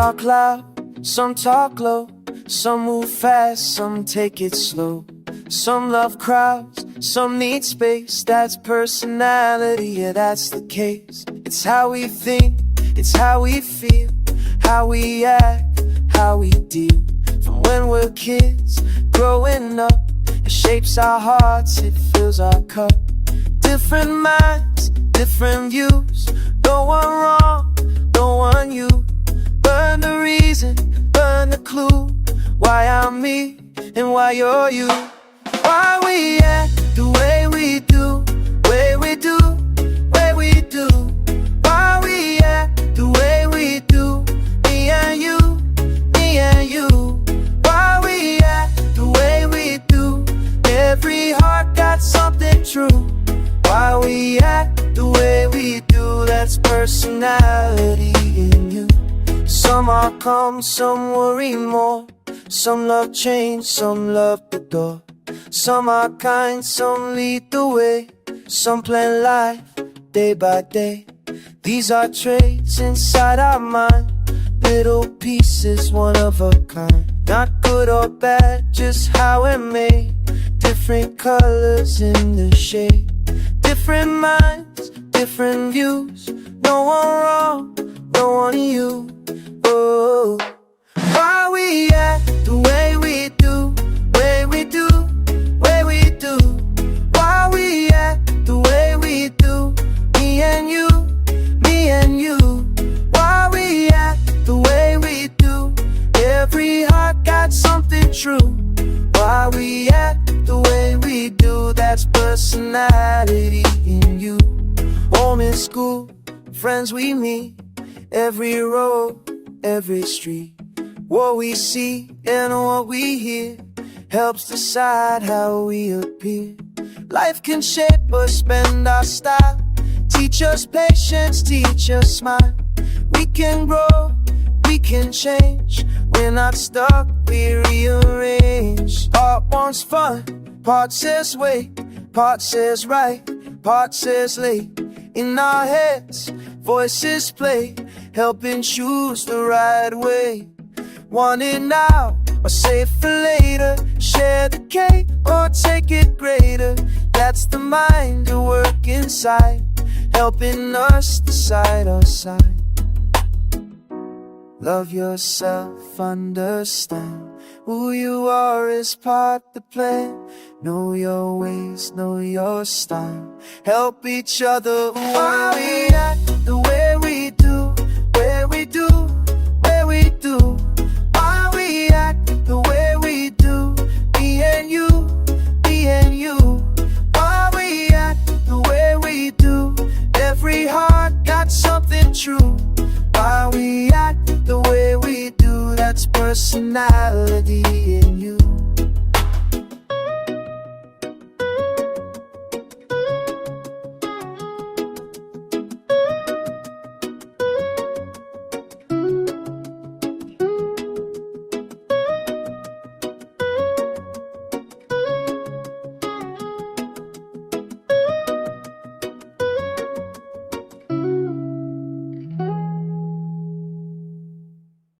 talk loud, some talk low, some move fast, some take it slow. Some love crowds, some need space. That's personality, yeah, that's the case. It's how we think, it's how we feel, how we act, how we deal. From when we're kids, growing up, it shapes our hearts, it fills our cup. Different minds, different views. No one wrong, no one you. Burn the reason, burn the clue. Why I'm me and why you're you. Why we act the way we do, way we do, way we do. Why we act the way we do, me and you, me and you. Why we act the way we do, every heart got something true. Why we act the way we do, that's personality in you. Some are calm, some worry more. Some love change, some love the door. Some are kind, some lead the way. Some plan life day by day. These are traits inside our mind, little pieces, one of a kind. Not good or bad, just how we're made. Different colors in the shade. Different minds, different views. No one wrong, no one you. Oh, why we act the way we do, way we do, way we do. Why we act the way we do, me and you, me and you. Why we act the way we do, every heart got something true. Why we act the way we do, that's personality in you. Home and school, friends we meet, every road, every street. What we see and what we hear helps decide how we appear. Life can shape us, bend our style, teach us patience, teach us smile. We can grow, we can change. We're not stuck, we rearrange. Part wants fun, part says wait, part says right, part says late. In our heads, voices play, helping choose the right way. Want it now, or save for later. Share the cake, or take it greater. That's the mind at work inside, helping us decide our side. Love yourself, understand who you are is part the plan. Know your ways, know your style, help each other. Why we act the way we do, where we do, where we do. Why we act the way we do, me and you, me and you. Why we act the way we do, every heart got something true. Why we act the way we do, that's personality in you.